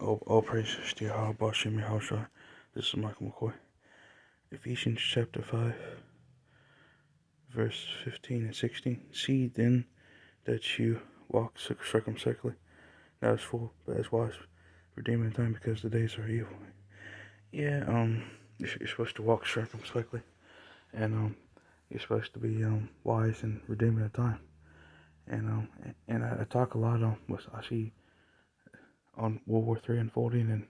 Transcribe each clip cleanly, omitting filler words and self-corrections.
All praises to Yahweh Shem Yahushua. This is Michael McCoy. Ephesians chapter 5, verse 15 and 16. See then that you walk circumspectly, not as fool, but as wise, redeeming time because the days are evil. Yeah, you're supposed to walk circumspectly, and you're supposed to be wise and redeeming the time. And I talk a lot on what I see on World War III unfolding, and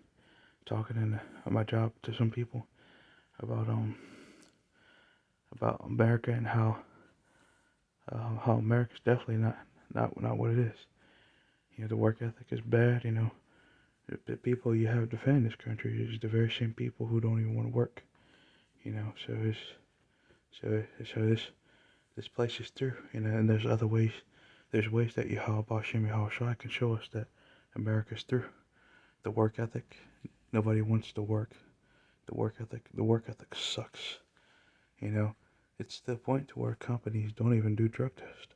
talking in my job to some people about America, and how America's definitely not what it is. You know, the work ethic is bad. You know, the people you have defending this country is the very same people who don't even want to work. You know, so this place is through. You know, and there's other ways. There's ways that Yahweh Shem Yahushua can show us that America's through. The work ethic. Nobody wants to work. The work ethic sucks. You know, it's to the point to where companies don't even do drug tests.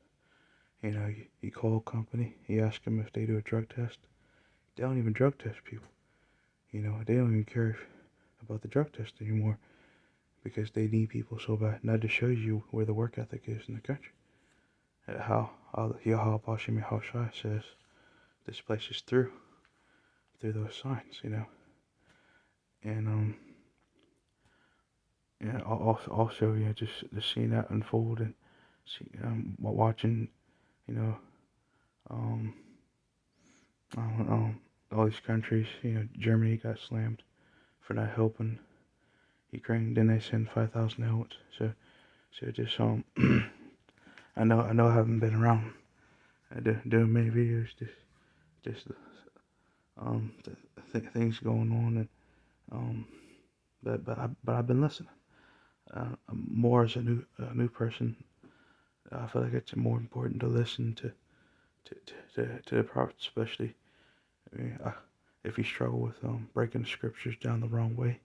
You know, you call a company, you ask them if they do a drug test. They don't even drug test people. You know, they don't even care about the drug test anymore because they need people so bad. And that just shows you where the work ethic is in the country. How Yahweh Hashem Yahushua says this place is through those signs, you know. And yeah, also, you know, just seeing that unfold, and watching, you know, um, all these countries. You know, Germany got slammed for not helping Ukraine. Then they send 5,000 helmets. So just I know I haven't been around doing many videos. Just things going on, and but I've been listening. More as a new person, I feel like it's more important to listen to the prophets, especially. I mean, if you struggle with breaking the scriptures down the wrong way,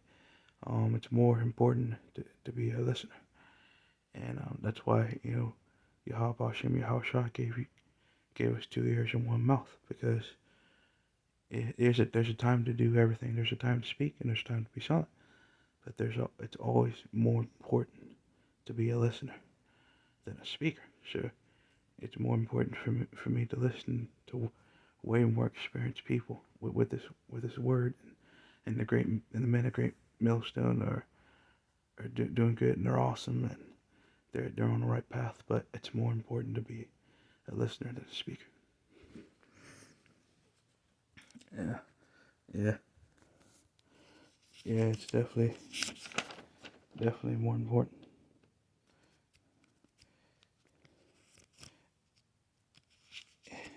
it's more important to be a listener. And that's why, you know, Yahweh Hashem Yahushua gave us 2 ears and 1 mouth, because there's a time to do everything. There's a time to speak and there's a time to be silent. But it's always more important to be a listener than a speaker. So it's more important for me to listen to way more experienced people with this word, and the men of Great Millstone are doing good, and they're awesome, and they're on the right path. But it's more important to be a listener than a speaker. Yeah, yeah, yeah. It's definitely more important.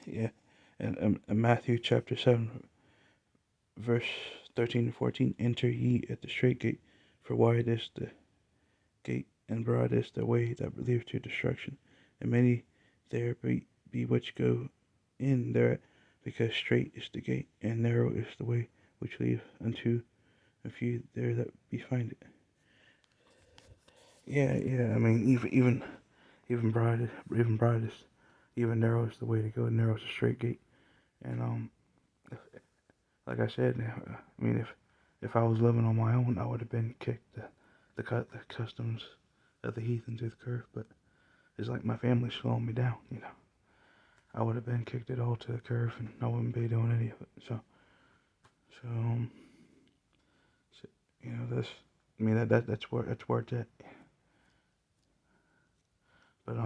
Yeah, and Matthew chapter 7, verse 13 to 14. Enter ye at the straight gate, for wide is the gate, and broad is the way that leadeth to destruction, and many there be which go in there, because strait is the gate, and narrow is the way which leadeth unto a few there that be find it. Yeah. I mean, even narrow is the way to go. Narrow is the straight gate, and like I said, I mean, if I was living on my own, I would have been kicked the customs of the heathen to the curve. But it's like my family's slowing me down, you know. I would have been kicked it all to the curve, and I wouldn't be doing any of it. So, so you know, I mean, that's where it's at. But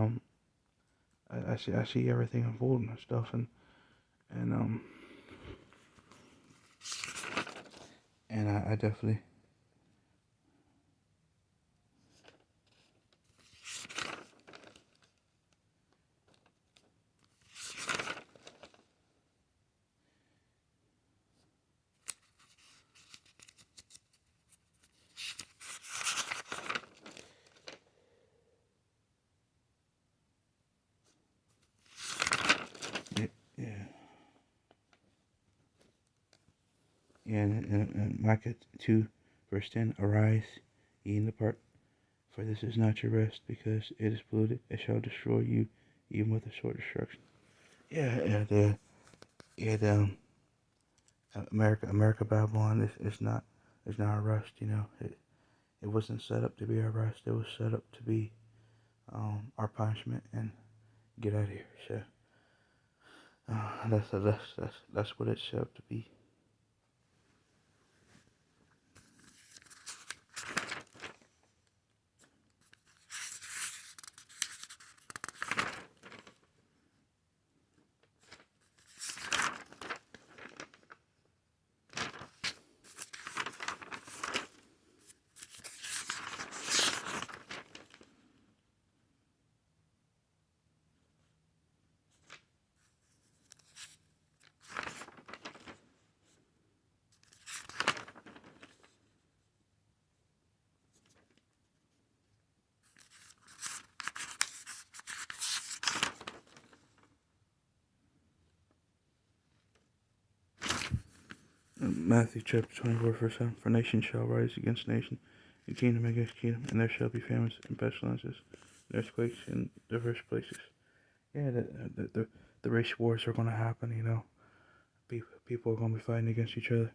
I see everything unfolding and stuff, and and I definitely. Yeah, yeah, and Micah 2, verse 10, arise, ye and depart, for this is not your rest, because it is polluted, it shall destroy you, even with a short destruction. Yeah, America Babylon is not a rest. It wasn't set up to be our rest. It was set up to be our punishment and get out of here. So that's what it's set up to be. Matthew chapter 24, verse 7. For nation shall rise against nation, and kingdom against kingdom, and there shall be famines and pestilences, and earthquakes in diverse places. Yeah, the race wars are going to happen. People are going to be fighting against each other.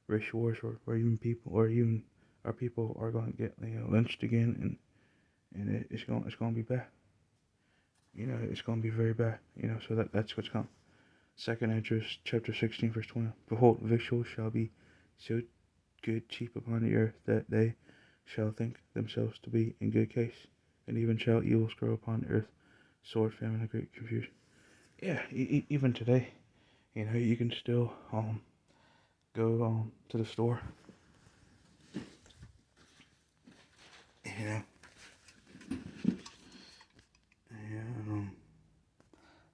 Race wars, or even our people are going to get lynched again, and it's going to be bad. It's going to be very bad. So that's what's coming. Second Ezra chapter 16, verse 20. Behold, victuals shall be so good cheap upon the earth that they shall think themselves to be in good case, and even shall evils grow upon the earth, sword, famine, and great confusion. Yeah, even today, you can still go to the store, you know,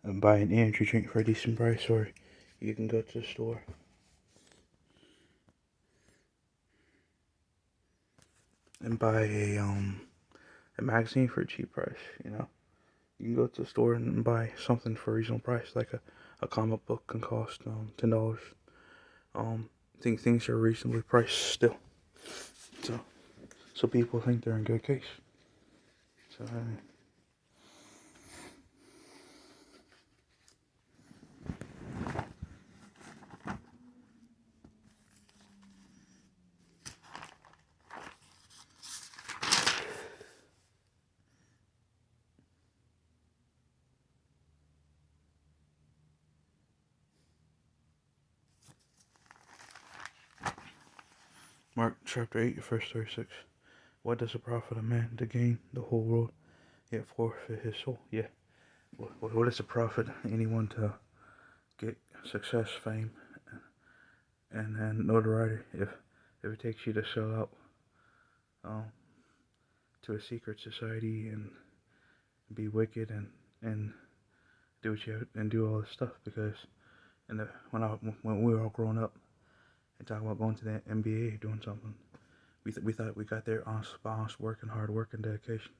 and buy an energy drink for a decent price, or you can go to the store and buy a magazine for a cheap price. You can go to the store and buy something for a reasonable price, like a comic book can cost $10. Things are reasonably priced still, so people think they're in good case. So Mark chapter 8, verse 36. What does it profit a man to gain the whole world, yet forfeit his soul? Yeah. What does it profit anyone to get success, fame, and notoriety if it takes you to sell out um, to a secret society and be wicked and do what you have, and do all this stuff? Because when we were all growing up and talking about going to the NBA, doing something, we thought we got there by honest work and hard work and dedication.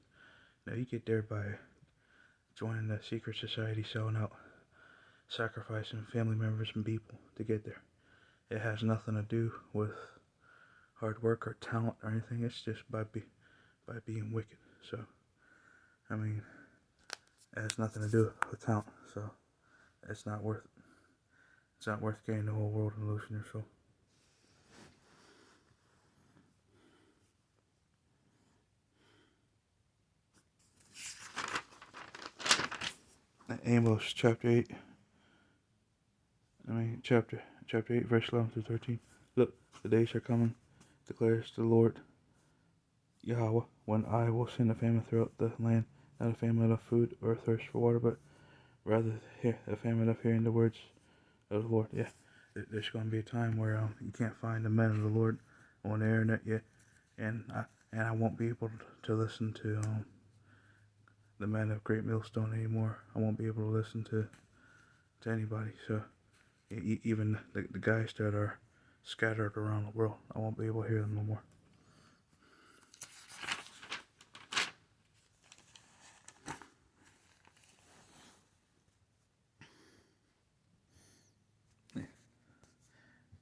Now you get there by joining the secret society, selling out, sacrificing family members and people to get there. It has nothing to do with hard work or talent or anything. It's just by being wicked. So, I mean, it has nothing to do with talent. So, it's not worth it. It's not worth gaining the whole world and losing your soul. Amos chapter 8. Chapter 8, verse 11 through 13. Look, the days are coming, declares the Lord Yahweh, when I will send a famine throughout the land, not a famine of food or a thirst for water, but rather a famine of hearing the words of the Lord. Yeah, there's going to be a time where you can't find the men of the Lord on the internet yet, and I won't be able to listen to the men of Great Millstone anymore. I won't be able to listen to anybody. So even the guys that are scattered around the world, I won't be able to hear them no more.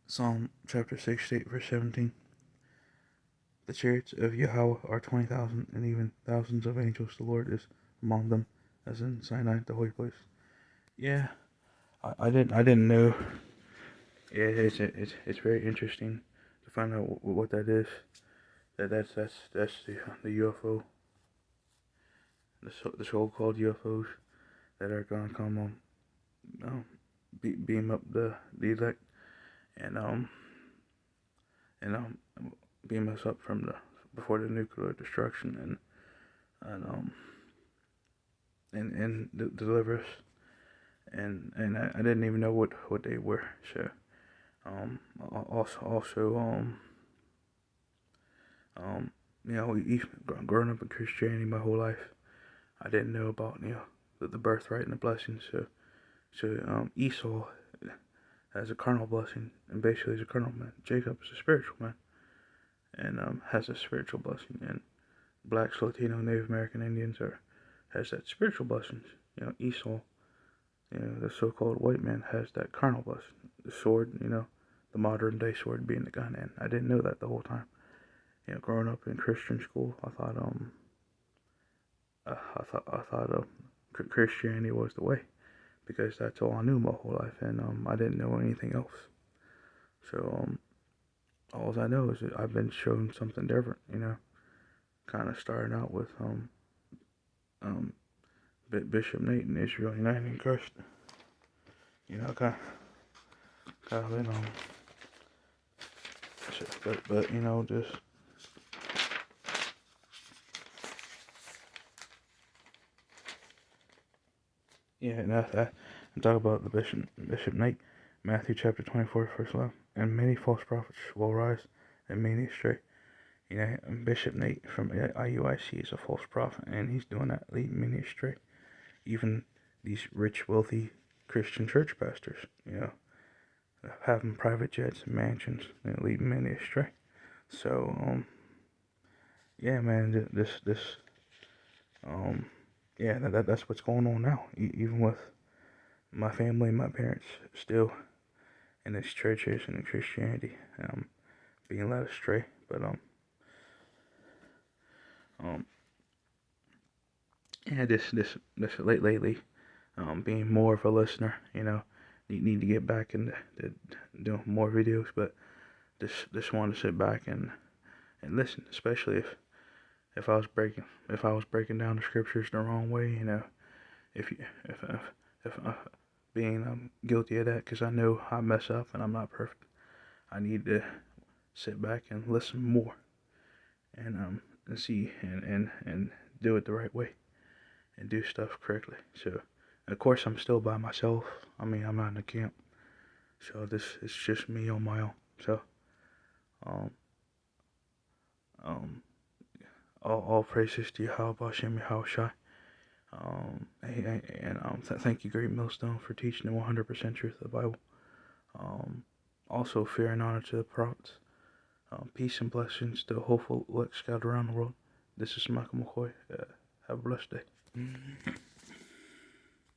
Psalm chapter 68, verse 17. The chariots of Yahweh are 20,000, and even thousands of angels. The Lord is among them, as in Sinai, the holy place. Yeah, I didn't know Yeah, it's very interesting to find out what that is. That's the UFO, the so-called UFOs that are gonna come um beam up the elect and and beam us up from the before the nuclear destruction and deliver us. And I didn't even know what they were. So also um you know, growing up in Christianity my whole life, I didn't know about, you know, the birthright and the blessings. So Esau has a carnal blessing, and basically he's a carnal man. Jacob is a spiritual man, and has a spiritual blessing. And blacks, Latino, Native American Indians has that spiritual blessings. You know, Esau, you know, the so-called white man, has that carnal blessing. The sword, you know, the modern day sword being the gun. And I didn't know that the whole time. You know, growing up in Christian school, I thought Christianity was the way, because that's all I knew my whole life, and I didn't know anything else. So all I know is that I've been shown something different. You know, kind of starting out with um Bishop Nate and Israel United in Christ. You know, kind of been but you know, just yeah. And I'm talking about the Bishop Nate, Matthew chapter 24, verse 11. And many false prophets will rise and many astray. You know, Bishop Nate from IUIC is a false prophet, and he's doing that, leading many astray. Even these rich, wealthy Christian church pastors, you know, having private jets and mansions, and leading many astray. So, yeah, man, um, yeah, that's what's going on now. Even with my family, my parents still in this churches and in Christianity, being led astray. But um, yeah, this lately, being more of a listener, you know, need to get back into doing more videos, but just want to sit back and listen, especially if I was breaking down the scriptures the wrong way, you know, if you if being guilty of that, because I know I mess up and I'm not perfect. I need to sit back and listen more and see and do it the right way and do stuff correctly. So of course I'm still by myself. I mean, I'm not in a camp, so this is just me on my own. So um um all praises to Yahweh Hashem Yahweh. Thank you, Great Millstone, for teaching the 100% truth of the Bible. Um, Also, fear and honor to the prophets. Peace and blessings to the hopeful elect scattered around the world. This is Michael McCoy. Have a blessed day.